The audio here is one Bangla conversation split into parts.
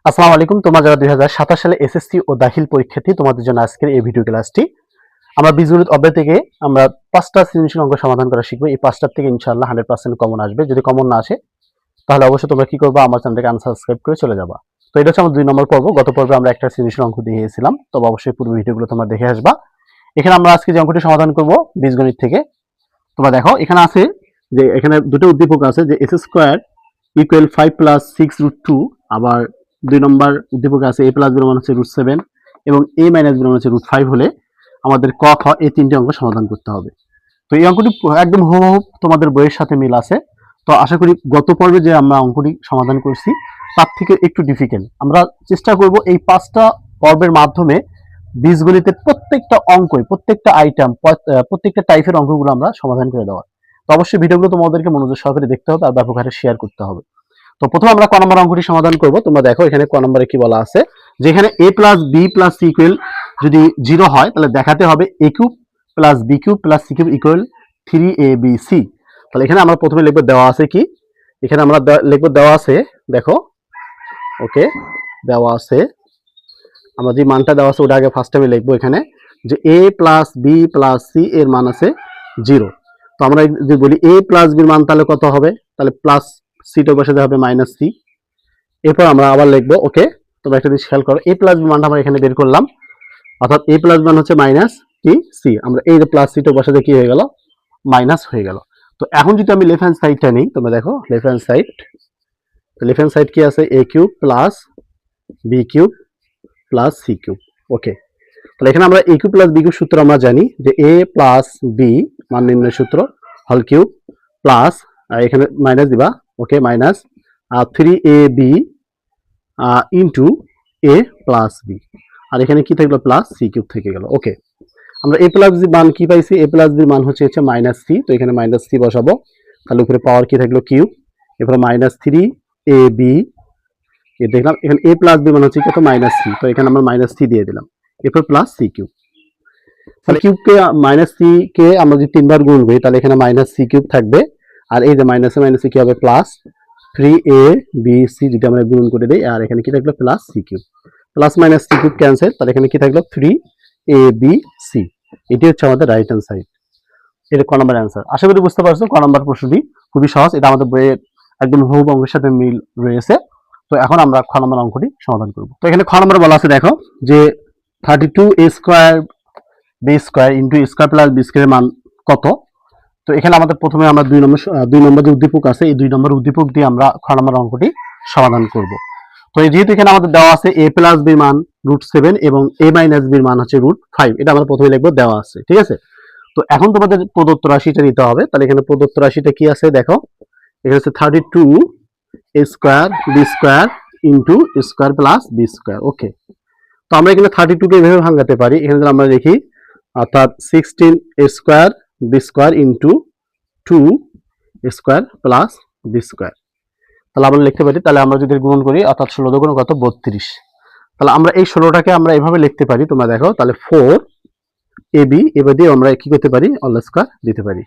আসসালামু আলাইকুম। তোমরা যারা 2027 সালে এসএসসি ও দাখিল পরীক্ষার্থী, তোমাদের জন্য আজকের এই ভিডিও ক্লাসটি। আমরা বীজগণিত অধ্যায় থেকে আমরা 5টা সৃজনশীল অঙ্ক সমাধান করা শিখবো। এই 5টার থেকে ইনশাআল্লাহ 100% কমন আসবে। যদি কমন না আসে তাহলে অবশ্যই তোমরা কি করবা, আমার চ্যানেলটাকে আনসাবস্ক্রাইব করে চলে যাবা। তো এটা হচ্ছে আমার 2 নম্বর পর্ব। গত পর্বে আমরা একটা সৃজনশীল অঙ্ক দিয়েছিলাম, তবে অবশ্যই পুরো ভিডিওগুলো তোমরা দেখে আসবা। এখানে আমরা আজকে যে অঙ্কটি সমাধান করব বীজগণিত থেকে, তোমরা দেখো এখানে আছে যে এখানে দুটো উদ্দীপক আছে যে s square equal 5 plus 6 root 2। আবার 2 নম্বর উদ্দীপক আছে a প্লাস b এর মান হচ্ছে রুট 7 এবং a মাইনাস b এর মান হচ্ছে রুট 5 হলে আমাদের ক খ এই তিনটে অঙ্ক সমাধান করতে হবে। তো এই অঙ্কটি একদম হুবহু তোমাদের বইয়ের সাথে মিল আছে। তো আশা করি গত পর্বে যে আমরা অঙ্কটি সমাধান করছি তার থেকে একটু ডিফিকাল্ট। আমরা চেষ্টা করব এই 5টা পর্বের মাধ্যমে বীজগণিতের প্রত্যেকটা অঙ্কই, প্রত্যেকটা আইটেম, প্রত্যেকটা টাইপের অঙ্কগুলো আমরা সমাধান করে দেওয়া। তো অবশ্যই ভিডিওগুলো তোমাদেরকে মনোযোগ সহকারে দেখতে হবে আর ব্যাপক হারে শেয়ার করতে হবে। তো প্রথমে আমরা ক নম্বর অঙ্কটি সমাধান করব। তোমরা দেখো এখানে ক নম্বরে কি বলা আছে, যেখানে a plus b plus c equal যদি 0 হয় তাহলে দেখাতে হবে a cube plus b cube plus c cube equal 3abc। তাহলে এখানে আমরা প্রথমে লিখব দেওয়া আছে কি, এখানে আমরা লিখব দেওয়া আছে, দেখো ওকে দেওয়া আছে, আমরা যে মানটা দেওয়া আছে ওটা আগে ফার্স্ট টাইমে লিখবো এখানে যে a plus b plus c এর মান আছে 0। তো আমরা যদি বলি a প্লাস b এর মান তাহলে কত হবে, তাহলে প্লাস সিটা বসাতে হবে মাইনাস সি। এরপর আমরা আবার লিখবো ওকে। তোমরা একটা জিনিস খেয়াল করো, a প্লাস b মানটা আমরা এখানে বের করলাম, অর্থাৎ a প্লাস মান হচ্ছে মাইনাস কি সি। আমরা এই যে প্লাস সিটা বসাতে কি হয়ে গেল, মাইনাস হয়ে গেল। তো এখন যদি আমি লেফট হ্যান্ড সাইডটা নিই, তোমরা দেখো লেফট হ্যান্ড সাইড কি আছে, a cube plus b cube plus C cube. Okay, তাহলে এখানে আমরা a cube plus b cube সূত্র আমরা জানি যে a প্লাস b মান নির্ণয় সূত্র হল কিউব প্লাস এখানে মাইনাস দিবা, okay, minus 3ab into a plus b, আর এখানে কি থাকলো প্লাস সি কিউব থেকে গেল। ওকে, আমরা a প্লাস বি মান কি পাইছি, a প্লাস বি মান হচ্ছে মাইনাস সি। তো এখানে মাইনাস সি বসাবো, তাহলে উপরে পাওয়ার কি থাকলো কিউব, এরপরে মাইনাস 3ab, দেখলাম এখানে a প্লাস বি মান হচ্ছে কত মাইনাস সি, তো এখানে আমরা মাইনাস সি দিয়ে দিলাম, এরপর প্লাস সি কিউব। তাহলে কিউবকে মাইনাস সি কে আমরা যদি 3 বার গুণ করি তাহলে এখানে মাইনাস সি কিউব থাকবে, আর এই যে মাইনাসে মাইনাসে কি হবে প্লাস 3abc যদি আমরা গুণ করে দেই, আর এখানে কি থাকলো plus C cube, plus minus C cube cancel, তাহলে এখানে কি থাকলো 3abc। এটি হচ্ছে আমাদের রাইট হ্যান্ড সাইড। এটা ক নম্বর অ্যান্সার। আশা করি বুঝতে পারছো, ক নম্বর প্রশ্নটি খুবই সহজ, এটা আমাদের বইয়ের একদম হুবহু অঙ্কের সাথে মিল রয়েছে। তো এখন আমরা খ নম্বর অঙ্কটি সমাধান করব। তো এখানে খ নম্বর বলা আছে, দেখো যে 32a square b square into square plus b স্কয়ারের মান কত। তো এখানে আমাদের প্রথমে আমরা দুই নম্বর যে উদ্দীপক আছে এই 2 নম্বর উদ্দীপক দিয়ে আমরা খ নম্বর অঙ্কটি সমাধান করব। তো যেহেতু এখানে আমাদের দেওয়া আছে a প্লাস b মান √7 এবং a মাইনাস b মান হচ্ছে √5, এটা আমরা প্রথমে লিখবো দেওয়া আছে, ঠিক আছে। তো এখন তোমাদের প্রদত্ত রাশিটা নিতে হবে। তাহলে এখানে প্রদত্ত রাশিটা কি আছে, দেখো এখানে হচ্ছে 32a square b square into square plus b square. Okay, তো আমরা এখানে 32 কে এভাবে ভাঙাতে পারি, এখানে যদি আমরা দেখি অর্থাৎ 16a square b square into 2 square plus b square. তাহলে আমরা লিখতে পারি, তাহলে আমরা যদি গুণন করি অর্থাৎ 16 দুগুণ কত 32। তাহলে আমরা এই 16টাকে আমরা এভাবে লিখতে পারি, তোমরা দেখো তাহলে 4ab এবার দিয়ে আমরা কি করতে পারি অল স্কয়ার দিতে পারি।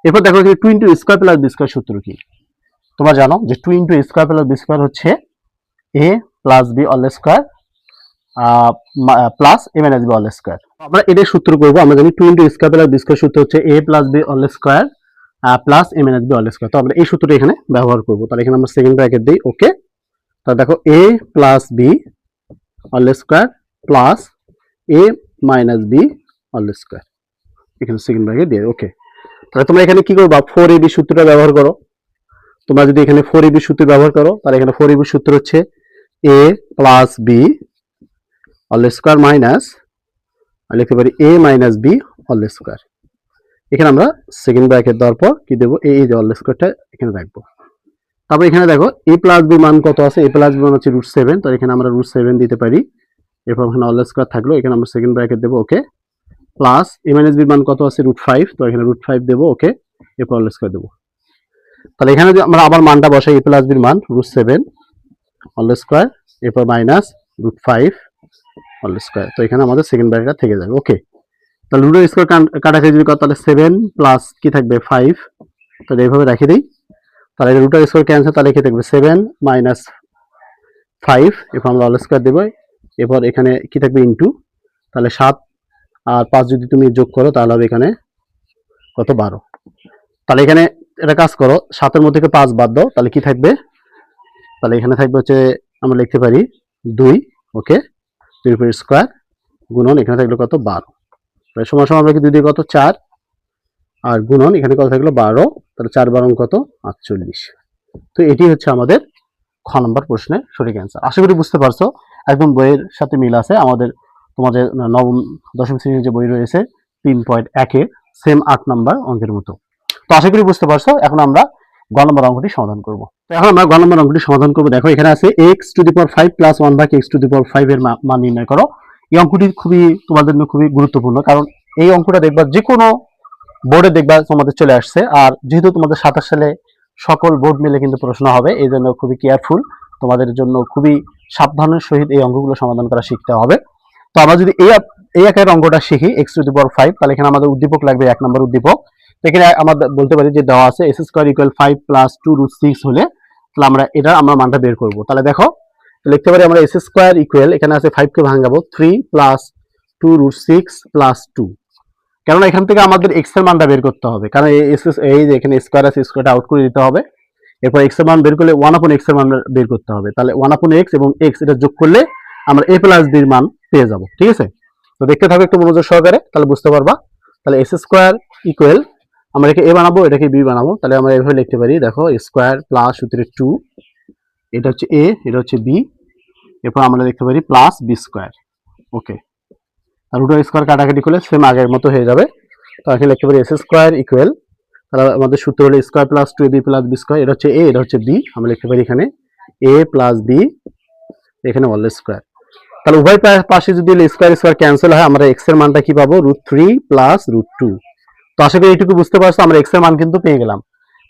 এরপর দেখো 2 into square plus b square সূত্র কি, তোমরা জানো যে 2 into square plus b square হচ্ছে a plus b all square plus a minus b all square. আমরা এটার সূত্র করব, আমরা জানি 2 into square plus b square সূত্র হচ্ছে a plus b all square plus a minus b all square. তো আমরা এই সূত্রটা এখানে ব্যবহার করব। তাহলে এখানে আমরা সেকেন্ড ব্র্যাকেট দেই, ওকে। তাহলে দেখো a plus b all square plus a minus b all square, এখানে সেকেন্ড ব্র্যাকেট দিয়ে, ওকে। তাহলে তোমরা এখানে কি করবা, 4ab সূত্রটা ব্যবহার করো। তোমরা যদি এখানে 4ab সূত্র ব্যবহার করো তাহলে এখানে 4ab সূত্র হচ্ছে a plus b all square minus লিখতে পারি a minus b all square. এখানে আমরা সেকেন্ড ব্র্যাকেট দেওয়ার পর কি দেবো, এই যে অল স্কয়ারটা এখানে রাখবো। তারপর এখানে দেখো a প্লাস b মান কত আছে, a প্লাস b মান হচ্ছে √7, তো এখানে আমরা √7 দিতে পারি। এরপর এখানে অল স্কয়ার থাকলো, এখানে আমরা সেকেন্ড ব্র্যাকেট দেবো, ওকে, প্লাস a মাইনাস b মান কত আছে √5, তো এখানে √5 দেবো, ওকে, এরপর অল স্কয়ার দেবো। তাহলে এখানে যদি আমরা আবার মানটা বসাই, a প্লাস b মান √7 অল স্কয়ার এরপর মাইনাস √5 অল স্কয়ার, তো এখানে আমাদের সেকেন্ড ব্র্যাকেটটা থেকে যাবে, ওকে। তাহলে রুটের স্কয়ার কাটাকাটি যদি তাহলে 7 প্লাস কি থাকবে 5, তাহলে এইভাবে রেখে দিই। তাহলে রুটের স্কয়ার ক্যান্সেল, তাহলে কি থাকবে 7 মাইনাস 5, এরপর আমরা অল স্কোয়ার দেবো, এরপর এখানে কি থাকবে ইনটু, তাহলে 7 আর 5 যদি তুমি যোগ করো তাহলে হবে এখানে কত 12। তাহলে এখানে এটা কাজ করো, 7-এর মধ্যে থেকে 5 বাদ দাও, তাহলে কি থাকবে, তাহলে এখানে থাকবে হচ্ছে আমরা লিখতে পারি 2, ওকে, 2 এর স্কোয়ার গুণন এখানে থাকলো কত 12, তাহলে সমান সমান আমরা কি 2 দিয়ে কত 4 আর গুণন এখানে কত থাকলো 12, তাহলে 4 12 কত 48। তো এটি হচ্ছে আমাদের খ নম্বর প্রশ্নের সঠিক অ্যান্সার। আশা করি বুঝতে পারছো, একদম বইয়ের সাথে মিল আছে, আমাদের তোমাদের নবম দশম শ্রেণীর যে বই রয়েছে 3.1 সেম 8 নম্বর অঙ্কের মতো। তো আশা করি বুঝতে পারছো। এখন আমরা গ নম্বর অঙ্কটি সমাধান করব। তো এখন আমরা গ নম্বর অঙ্কটি সমাধান করব। দেখো এখানে আছে x⁵ প্লাস 1/x⁵ এর মান নির্ণয় করো। এই অঙ্কটি খুবই তোমাদের জন্য খুবই গুরুত্বপূর্ণ, কারণ এই অঙ্কটা দেখবা যে কোনো বোর্ডে দেখবা তোমাদের চলে আসছে, আর যেহেতু তোমাদের 27 সালে সকল বোর্ড মিলে কিন্তু প্রশ্ন হবে, এই জন্য খুবই কেয়ারফুল, তোমাদের জন্য খুবই সাবধানের সহিত এই অঙ্কগুলো সমাধান করা শিখতে হবে। তো আমরা যদি এই আকারের অঙ্কটা শিখি x⁵, তাহলে এখানে আমাদের উদ্দীপক লাগবে 1 নম্বর উদ্দীপক। এখানে আমরা বলতে পারি যে দেওয়া আছে s² = 5 + 2√6 হলে, তাহলে আমরা মানটা বের করব। তাহলে দেখো লিখতে পারি আমরা s² এখানে আছে 5 কে ভাঙাবো 3 + 2√6 + 2, কারণ এখান থেকে আমাদের x এর মানটা বের করতে হবে, কারণ এই যে এখানে স্কয়ার আছে, স্কয়ারটা আউট করে দিতে হবে। এরপর x এর মান বের করলে 1/x এর মান বের করতে হবে, তাহলে 1/x এবং x এটা যোগ করলে আমরা a + b এর মান পেয়ে যাব। ঠিক আছে, তো দেখতে থাকো একটু মনোযোগ সহকারে, তাহলে বুঝতে পারবা। তাহলে s² আমরা এটাকে a বানাবো, এটাকে b বানাবো, তাহলে আমরা এভাবে লিখতে পারি, দেখো স্কয়ার প্লাস সূত্রে 2, এটা হচ্ছে a, এটা হচ্ছে b, এরপর আমরা লিখতে পারি প্লাস b², ওকে, আর রুটের স্কয়ার কাটাকাটি করলে সেম আগের মতো হয়ে যাবে। তো এখানে লিখতে পারি s², তাহলে আমাদের সূত্র হলো square plus 2ab plus b², এটা হচ্ছে a, এটা হচ্ছে b, আমরা লিখতে পারি এখানে a প্লাস b, এখানে অল স্কয়ার। তাহলে উভয় পাশে যদি স্কয়ার স্কয়ার ক্যান্সেল হয়, আমরা x এর মানটা কি পাবো, √3 + √2। তো আশা করি এইটুকু বুঝতে পারছো, আমরা x এর মান কিন্তু পেয়ে গেলাম।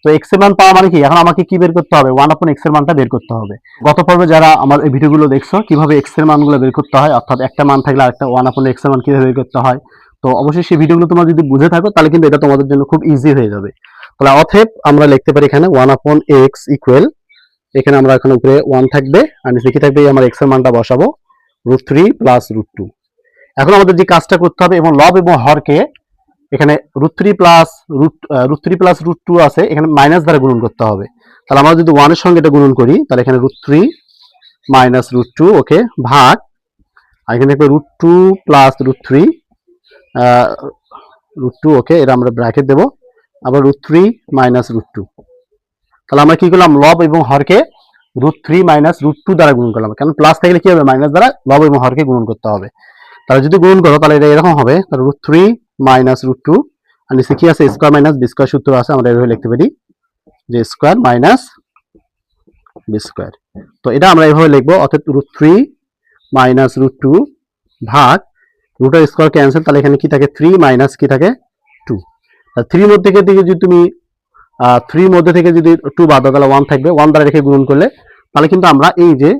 তো x এর মান পাওয়া মানে কি, এখন আমাকে কি বের করতে হবে, 1/x এর মানটা বের করতে হবে। গত পর্বে যারা আমার এই ভিডিওগুলো দেখছো কিভাবে x এর মানগুলো বের করতে হয়, অর্থাৎ একটা মান থাকলে আরেকটা 1/x এর মান কিভাবে বের করতে হয়, তো অবশ্যই সেই ভিডিওগুলো তোমরা যদি বুঝে থাকো তাহলে কিন্তু এটা তোমাদের জন্য খুব ইজি হয়ে যাবে। তাহলে অতএব আমরা লিখতে পারি এখানে 1/x ইকুয়াল, এখানে আমরা এখন উপরে 1 থাকবে আর নিচে কি থাকবে, আমার x এর মানটা বসাবো √3 + √2। এখন আমাদের যে কাজটা করতে হবে, এবং লব এবং হরকে এখানে √3 + √2 আছে, এখানে মাইনাস দ্বারা গুণন করতে হবে। তাহলে আমরা যদি 1 এর সঙ্গে এটা গুণন করি, তাহলে এখানে √3 - √2, ওকে, ভাগ, আর এখানে দেখবে √2 + √3 √2, ওকে, এটা আমরা ব্র্যাকেট দেব, আবার √3 - √2। তাহলে আমরা কি করলাম, লব এবং হরকে √3 - √2 দ্বারা গুণন করলাম, কারণ প্লাস থাকলে কি হবে, মাইনাস দ্বারা লব এবং হরকে গুণন করতে হবে। তাহলে যদি গুণন করো তাহলে এটা এরকম হবে, তাহলে √3 - √2, আর নিচে কি আছে, স্কয়ার মাইনাস b² সূত্র আছে, আমরা এভাবে লিখতে পারি যে স্কয়ার মাইনাস b²। তো এটা আমরা এভাবে লিখবো, অর্থাৎ √3 - √2 ভাগ রুটের স্কয়ার ক্যান্সেল, তাহলে এখানে কি থাকে 3 মাইনাস কি থাকে 2। আর 3 মধ্যে থেকে যদি তুমি 3 মধ্যে থেকে যদি 2 বাদ দাও, তাহলে 1 থাকবে, 1 দ্বারা রেখে গুণন করলে তাহলে কিন্তু আমরা এই যে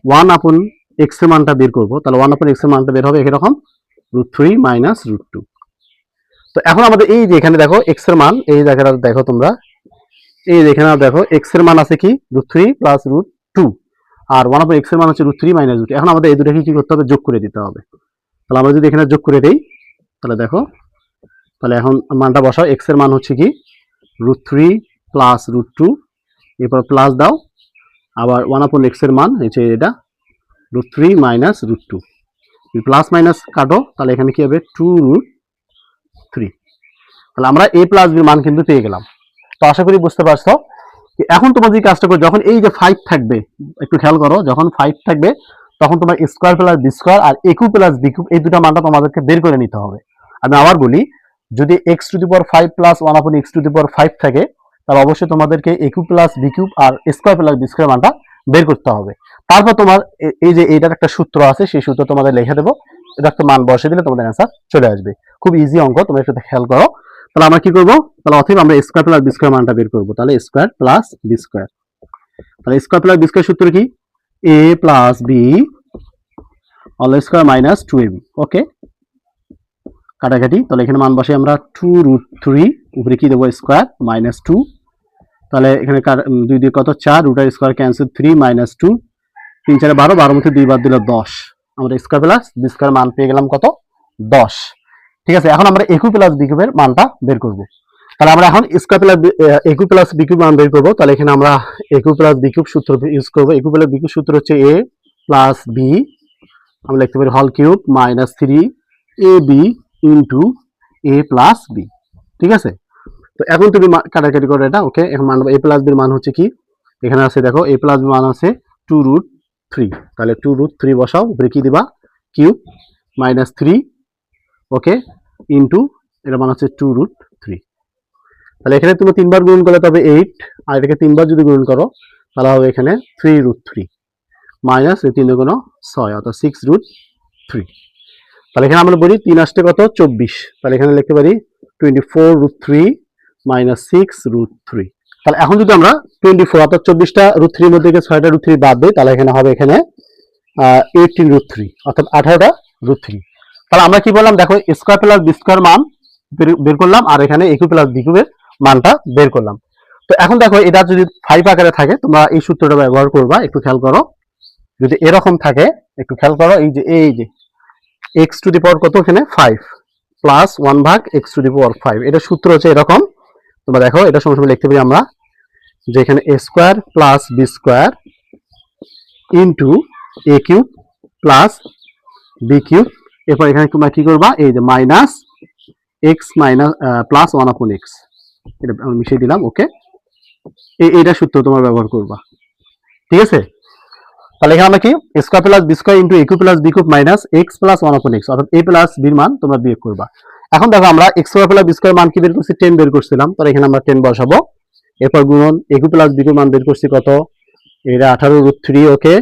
1/x এর মানটা বের করব। তাহলে 1/x এর মানটা বের হবে এরকম, √3 - √2। তো এখন আমাদের এই যে এখানে দেখো x এর মান, এই জায়গাটা দেখো তোমরা, এই যে এখানে দেখো x এর মান আছে কি √3 + √2, আর 1/x এর মান হচ্ছে √3 - √2। এখন আমাদের এই দুটোকে কি করতে হবে, যোগ করে দিতে হবে। তাহলে আমরা যদি এখানে যোগ করে দেই, তাহলে দেখো, তাহলে এখন মানটা বসাও, x এর মান হচ্ছে কি √3 + √2, এরপর প্লাস দাও, আবার 1/x এর মান হচ্ছে এটা √3 - √2, প্লাস মাইনাস কাটো, তাহলে এখানে কি হবে 2√3। তাহলে আমরা a + b মান কিন্তু পেয়ে গেলাম। তো আশা করি বুঝতে পারছো। এখন তোমার যে কাজটা করো, যখন এই যে 5 থাকবে, একটু খেয়াল করো, যখন 5 থাকবে তখন তোমার স্কয়ার প্লাস b² আর a³ + b³ এই দুটো মানটা তোমাদেরকে বের করে নিতে হবে। আমি আবার বলি, যদি x⁵ + 1/x⁵ থাকে, তাহলে অবশ্যই তোমাদেরকে a³ + b³ আর স্কয়ার প্লাস b² মানটা বের করতে হবে। তারপর তোমার এই যে এইটার একটা সূত্র আছে, সেই সূত্র তোমাদের লিখে দেবো, এটা একটা মান বসিয়ে দিলে তোমাদের অ্যান্সার চলে আসবে। খুব ইজি অঙ্ক, তোমরা একটু খেয়াল করো। তাহলে আমরা কি করবো, তাহলে অতএব আমরা স্কয়ার প্লাস b² মানটা বের করবো। তাহলে স্কয়ার প্লাস b², তাহলে স্কয়ার প্লাস b² সূত্র কি, a + b all square minus 2ab, ওকে, কাটাকাটি, তাহলে এখানে মান বসে আমরা 2√3, উপরে কি দেবো স্কয়ার -2, তাহলে এখানে 2 দিয়ে কত 4, রুটের স্কয়ার ক্যান্সেল 3 - 2, 3 4 12, 12 মধ্যে 2 বাদ দিলে 10, আমরা স্কয়ার প্লাস বি স্কয়ার মান পেয়ে গেলাম কত 10। ঠিক আছে, এখন আমরা এ কিউ প্লাস বি কিউবের মানটা বের করব। তাহলে আমরা এখন স্কয়ার প্লাস এ কিউ প্লাস বি কিউব মান বের করব। তাহলে এখানে আমরা এ কিউ প্লাস বি কিউব সূত্র ইউজ করব। এ কিউ প্লাস বি কিউব সূত্র হচ্ছে এ প্লাস বি, আমরা লিখতে পারি whole cube minus 3 A B into A plus B. ঠিক আছে, তো এখন তুমি কাটাকাটি করো এটা। ওকে, এখন মান এ প্লাস বির মান হচ্ছে কি, এখানে আছে দেখো এ প্লাস বি মান আছে 2√3। তাহলে 2√3 বসাও, উপরে কি দিবা কিউব মাইনাস 3, ওকে, ইন্টু এটা মান হচ্ছে 2√3। তাহলে এখানে তুমি 3 বার গুণ করলে তবে 8, আর এটাকে 3 বার যদি গুণ করো তাহলে হবে এখানে 3√3 মাইনাস এই 3 গুণ 6, অর্থাৎ 6√3। তাহলে এখানে আমরা বলি 3 আসতে কত 24, তাহলে এখানে লিখতে পারি 24√3 মাইনাস 6√3। তাহলে এখন যদি আমরা 24 অর্থাৎ 24টা √3 মধ্যে থেকে 6টা √3 বাদ দিই, তাহলে এখানে হবে এখানে 18√3 অর্থাৎ 18টা √3। তাহলে আমরা কি বললাম দেখো, স্কয়ার প্লাস বি স্কয়ার মান বের করলাম, আর এখানে এ কিউ প্লাস বি কিউবের মানটা বের করলাম। তো এখন দেখো এটা যদি 5 আকারে থাকে তোমরা এই সূত্রটা ব্যবহার করবা। একটু খেয়াল করো, যদি এরকম থাকে একটু খেয়াল করো, এই যে x টু দি পাওয়ার কত এখানে 5 প্লাস 1 ভাগ x টু দি পাওয়ার 5, এটা সূত্র হচ্ছে এরকম। তোমরা দেখো এটা সমান লিখতে পারি আমরা যে এখানে a square plus b square into a cube plus b cube, এরপর এখানে তোমরা কি করবা, এই যে মাইনাস x মাইনাস প্লাস 1 আপন x, এটা আমি মিশিয়ে দিলাম। ওকে, এইটা সূত্র তোমরা ব্যবহার করবা। ঠিক আছে, তাহলে এখানে আমরা কি square plus B square into A cube plus B cube minus x plus 1 আপন x, অর্থাৎ a প্লাস b এর মান তোমরা বিয়োগ করবা। এখন দেখো আমরা x square plus B square মান কি বের করছি, 10 বের করছিলাম, তাহলে এখানে আমরা 10 বসাবো। এরপর গুণন এ কিউব প্লাস বি কিউব মান বের করছি কত, এটা 18√3। ওকে,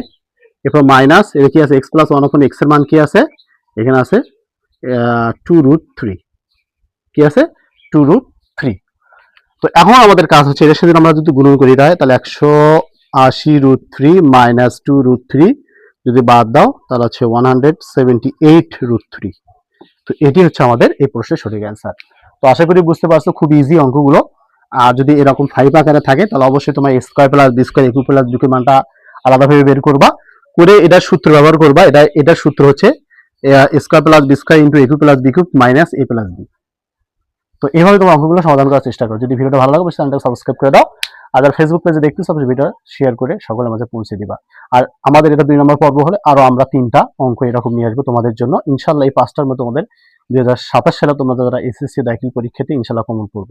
এরপর মাইনাস এটা কি আছে x প্লাস 1 আপন x এর মান কি আছে, এখানে আছে 2√3, কি আছে 2√3। তো এখন আমাদের কাজ হচ্ছে এর সাথে আমরা যদি গুণন করি তাহলে 180√3 মাইনাস 2√3 যদি বাদ দাও তাহলে হচ্ছে 178√3। তো এটি হচ্ছে আমাদের এই প্রশ্নের সঠিক অ্যান্সার। তো আশা করি বুঝতে পারছো, খুব ইজি অঙ্কগুলো। আর যদি এরকম 5 আকারে থাকে তাহলে অবশ্যই তোমার স্কয়ার প্লাস বি স্কয়ার এ কিউ প্লাস বি কিউ মানটা আলাদাভাবে বের করবা, করে এটার সূত্র ব্যবহার করবা। এটার সূত্র হচ্ছে square plus B square into A cube plus B cube minus A plus B. তো এইভাবে তোমার অঙ্কগুলো সমাধান করার চেষ্টা করো। যদি ভিডিওটা ভালো লাগে অবশ্যই চ্যানেলটা সাবস্ক্রাইব করে দাও, আর যারা ফেসবুক পেজে দেখতেছো অবশ্যই ভিডিও শেয়ার করে সকলের মাঝে পৌঁছে দিবা। আর আমাদের এটা 2 নম্বর পর্ব হলে আরো আমরা 3টা অঙ্ক এরকম নিয়ে আসবো তোমাদের জন্য ইনশাআল্লাহ। এই 5টার মধ্যে তোমাদের 2027 সালে তোমরা যারা এসএসসি দাখিল পরীক্ষাতে ইনশাআল্লাহ কমন পড়বে।